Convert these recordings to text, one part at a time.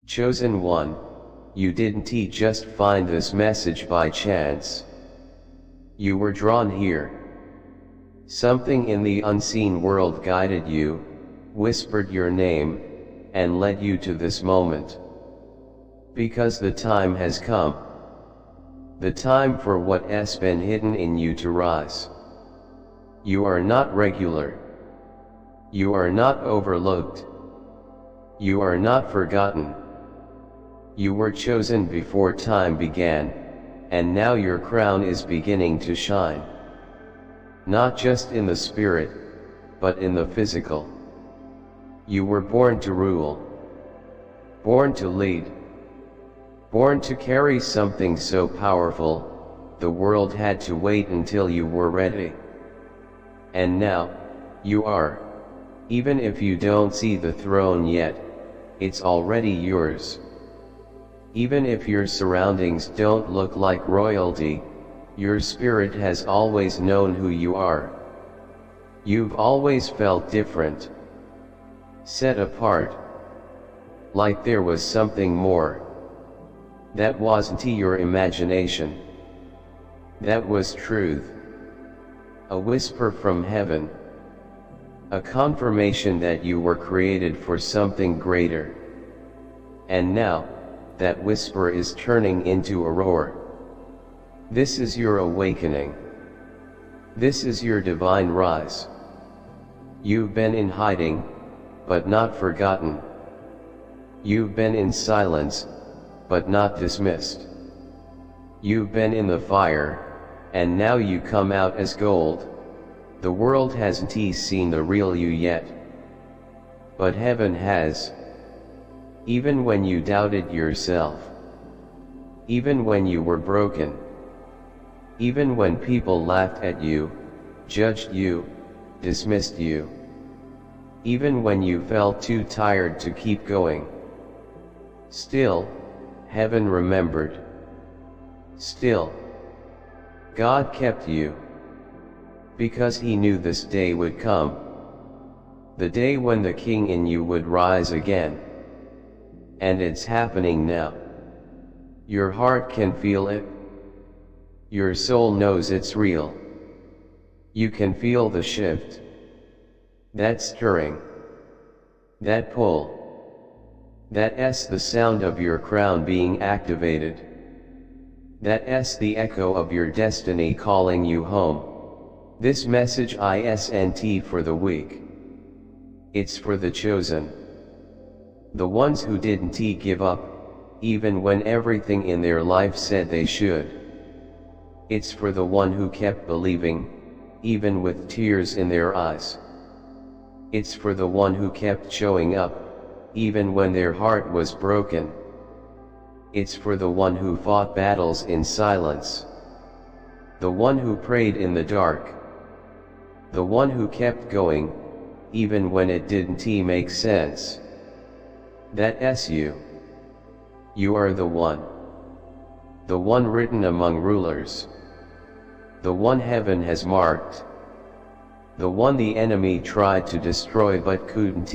Chosen one, you didn't just find this message by chance. You were drawn here. Something in the unseen world guided you, whispered your name, and led you to this moment. Because the time has come. The time for what has been hidden in you to rise. You are not regular. You are not overlooked. You are not forgotten. You were chosen before time began, and now your crown is beginning to shine. Not just in the spirit, but in the physical. You were born to rule. Born to lead. Born to carry something so powerful, the world had to wait until you were ready. And now, you are. Even if you don't see the throne yet, it's already yours. Even if your surroundings don't look like royalty, your spirit has always known who you are. You've always felt different. Set apart. Like there was something more. That wasn't your imagination. That was truth. A whisper from heaven. A confirmation that you were created for something greater. And now, that whisper is turning into a roar. This is your awakening. This is your divine rise. You've been in hiding, but not forgotten. You've been in silence, but not dismissed. You've been in the fire, and now you come out as gold. The world hasn't seen the real you yet. But heaven has. Even when you doubted yourself. Even when you were broken. Even when people laughed at you, judged you, dismissed you. Even when you felt too tired to keep going. Still, heaven remembered. Still, God kept you. Because He knew this day would come. The day when the King in you would rise again. And it's happening now. Your heart can feel it. Your soul knows it's real. You can feel the shift. That stirring. That pull. That's the sound of your crown being activated. That's the echo of your destiny calling you home. This message isn't for the weak. It's for the chosen. The ones who didn't give up, even when everything in their life said they should. It's for the one who kept believing, even with tears in their eyes. It's for the one who kept showing up, even when their heart was broken. It's for the one who fought battles in silence. The one who prayed in the dark. The one who kept going, even when it didn't make sense. That's you. You are the one. The one written among rulers. The one heaven has marked. The one the enemy tried to destroy but couldn't.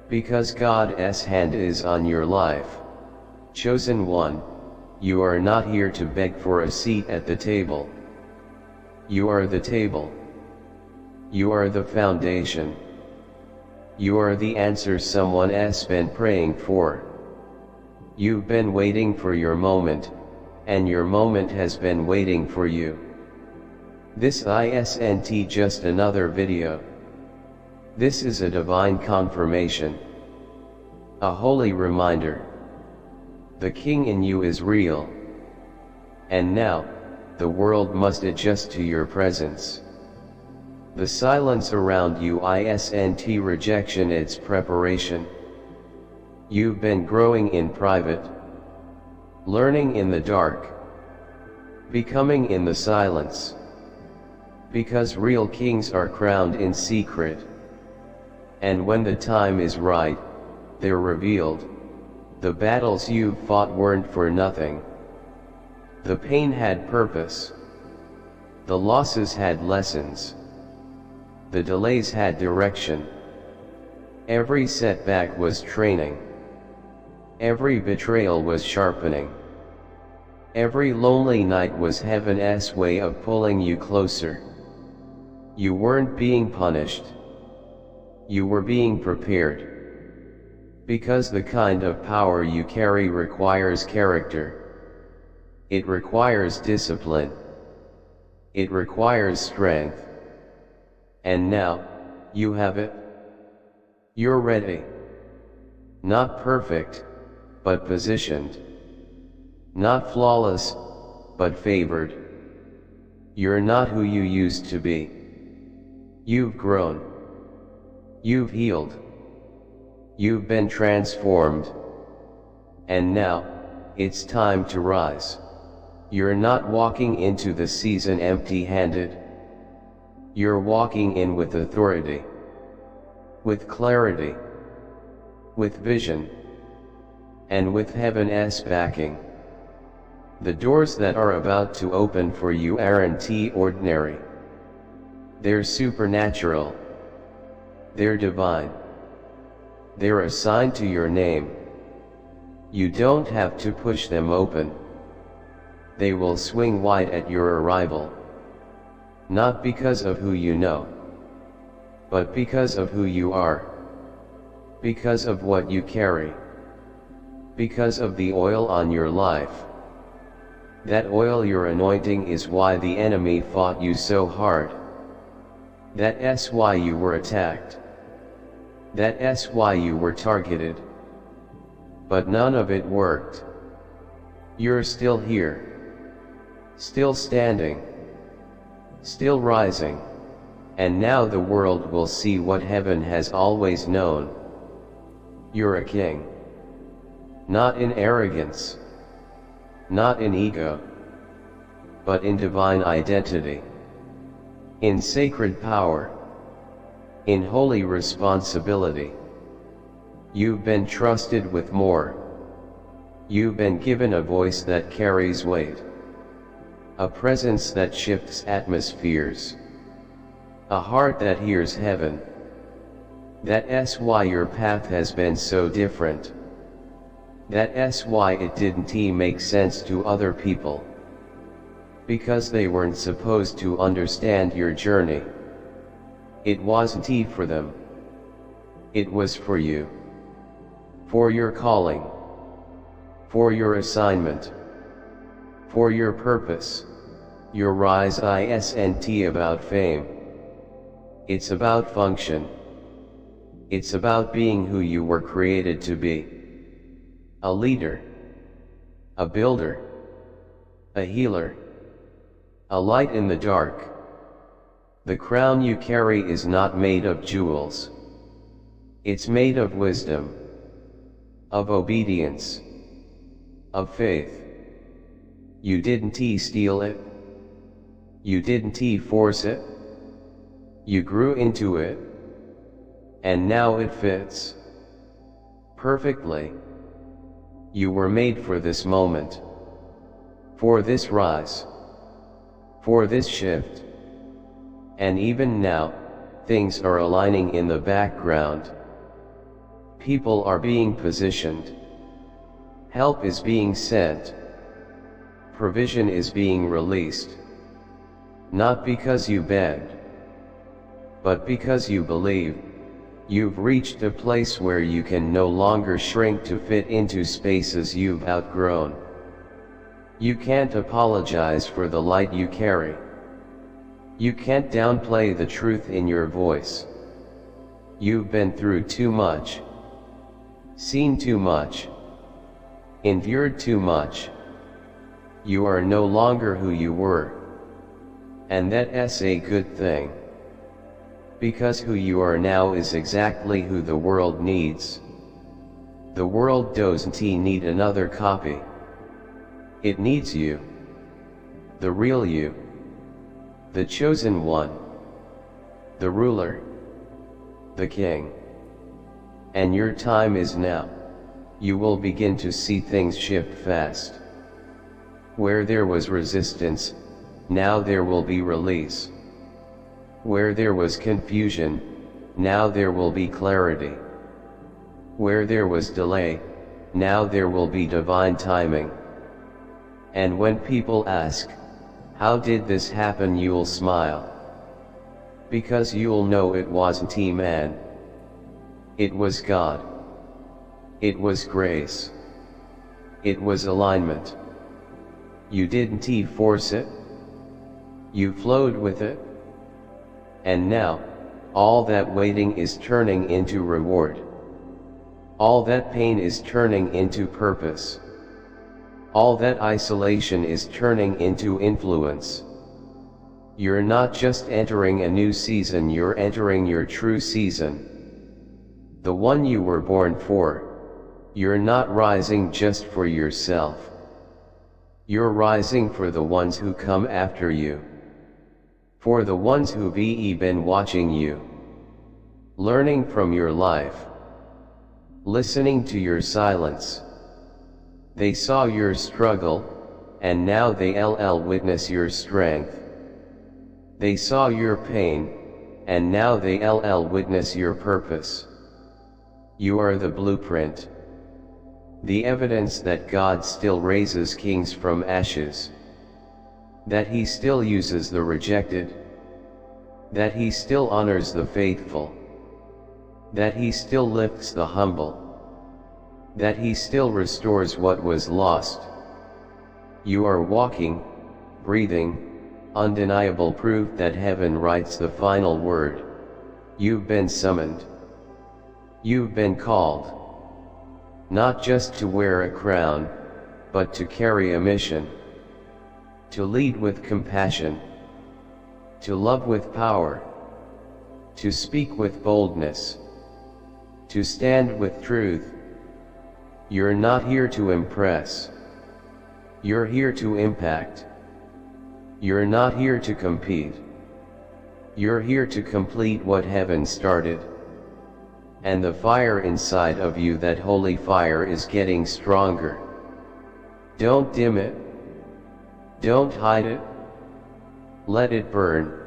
Because God's hand is on your life. Chosen one, you are not here to beg for a seat at the table. You are the table. You are the foundation. You are the answer someone has been praying for. You've been waiting for your moment, and your moment has been waiting for you. This isn't just another video. This is a divine confirmation. A holy reminder. The King in you is real. And now, the world must adjust to your presence. The silence around you isn't rejection, it's preparation. You've been growing in private, learning in the dark, becoming in the silence. Because real kings are crowned in secret. And when the time is right, they're revealed. The battles you've fought weren't for nothing. The pain had purpose. The losses had lessons. The delays had direction. Every setback was training. Every betrayal was sharpening. Every lonely night was heaven's way of pulling you closer. You weren't being punished. You were being prepared. Because the kind of power you carry requires character. It requires discipline. It requires strength. And now, you have it. You're ready. Not perfect, but positioned. Not flawless, but favored. You're not who you used to be. You've grown. You've healed. You've been transformed. And now, it's time to rise. You're not walking into the season empty-handed. You're walking in with authority. With clarity. With vision. And with heaven's backing. The doors that are about to open for you aren't ordinary. They're supernatural. They're divine. They're assigned to your name. You don't have to push them open. They will swing wide at your arrival. Not because of who you know, but because of who you are. Because of what you carry. Because of the oil on your life. That oil, your anointing, is why the enemy fought you so hard. That's why you were attacked. That's why you were targeted. But none of it worked. You're still here. Still standing. Still rising. And now the world will see what heaven has always known. You're a king. Not in arrogance. Not in ego. But in divine identity. In sacred power. In holy responsibility. You've been trusted with more. You've been given a voice that carries weight. A presence that shifts atmospheres. A heart that hears heaven. That's why your path has been so different. That's why it didn't make sense to other people. Because they weren't supposed to understand your journey. It wasn't for them. It was for you. For your calling. For your assignment. For your purpose. Your rise isn't about fame. It's about function. It's about being who you were created to be. A leader. A builder. A healer. A light in the dark. The crown you carry is not made of jewels. It's made of wisdom. Of obedience. Of faith. You didn't steal it. You didn't force it. You grew into it. And now it fits. Perfectly. You were made for this moment. For this rise. For this shift. And even now, things are aligning in the background. People are being positioned. Help is being sent. Provision is being released. Not because you begged, but because you believe. You've reached a place where you can no longer shrink to fit into spaces you've outgrown. You can't apologize for the light you carry. You can't downplay the truth in your voice. You've been through too much. Seen too much. Endured too much. You are no longer who you were. And that's a good thing. Because who you are now is exactly who the world needs. The world doesn't need another copy. It needs you. The real you. The chosen one. The ruler. The king. And your time is now. You will begin to see things shift fast. Where there was resistance, now there will be release. Where there was confusion, now there will be clarity. Where there was delay, now there will be divine timing. And when people ask, how did this happen, you'll smile. Because you'll know it wasn't man. It was God. It was grace. It was alignment. You didn't force it. You flowed with it. And now, all that waiting is turning into reward. All that pain is turning into purpose. All that isolation is turning into influence. You're not just entering a new season, you're entering your true season. The one you were born for. You're not rising just for yourself. You're rising for the ones who come after you. For the ones who've been watching you. Learning from your life. Listening to your silence. They saw your struggle, and now they witness your strength. They saw your pain, and now they witness your purpose. You are the blueprint. The evidence that God still raises kings from ashes. That He still uses the rejected. That He still honors the faithful. That He still lifts the humble. That He still restores what was lost. You are walking, breathing, undeniable proof that heaven writes the final word. You've been summoned. You've been called. Not just to wear a crown, but to carry a mission. To lead with compassion. To love with power. To speak with boldness. To stand with truth. You're not here to impress. You're here to impact. You're not here to compete. You're here to complete what heaven started. And the fire inside of you, that holy fire, is getting stronger. Don't dim it. Don't hide it. Let it burn.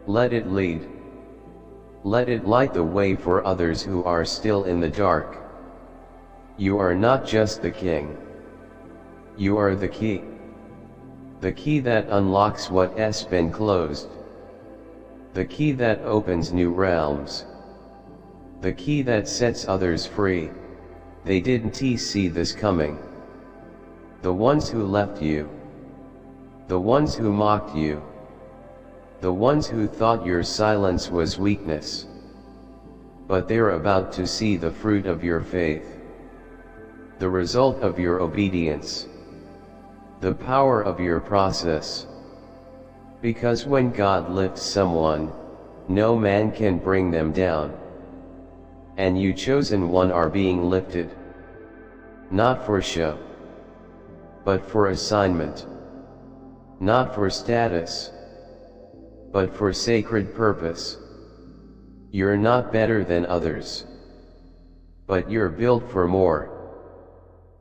Let it lead. Let it light the way for others who are still in the dark. You are not just the king. You are the key. The key that unlocks what's been closed. The key that opens new realms. The key that sets others free. They didn't see this coming. The ones who left you. The ones who mocked you. The ones who thought your silence was weakness. But they're about to see the fruit of your faith. The result of your obedience. The power of your process. Because when God lifts someone, no man can bring them down. And you chosen one are being lifted. Not for show. But for assignment. Not for status. But for sacred purpose. You're not better than others. But you're built for more.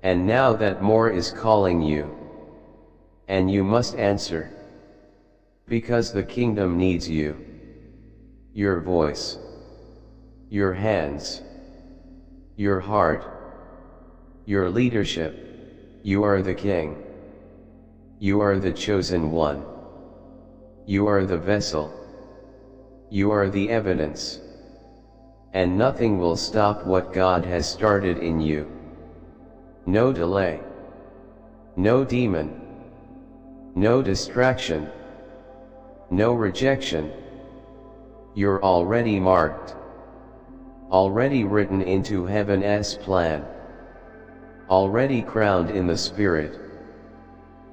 And now that more is calling you. And you must answer. Because the kingdom needs you. Your voice. Your hands. Your heart. Your leadership. You are the king. You are the chosen one. You are the vessel. You are the evidence. And nothing will stop what God has started in you. No delay. No demon. No distraction. No rejection. You're already marked. Already written into heaven's plan. Already crowned in the Spirit.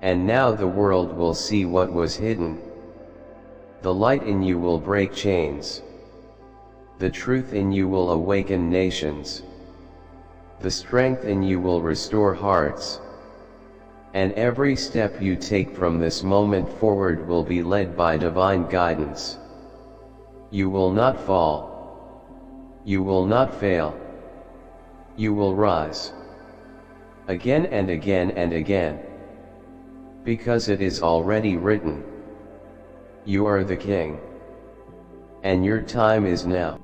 And now the world will see what was hidden. The light in you will break chains. The truth in you will awaken nations. The strength in you will restore hearts. And every step you take from this moment forward will be led by divine guidance. You will not fall. You will not fail. You will rise. Again and again and again. Because it is already written. You are the king. And your time is now.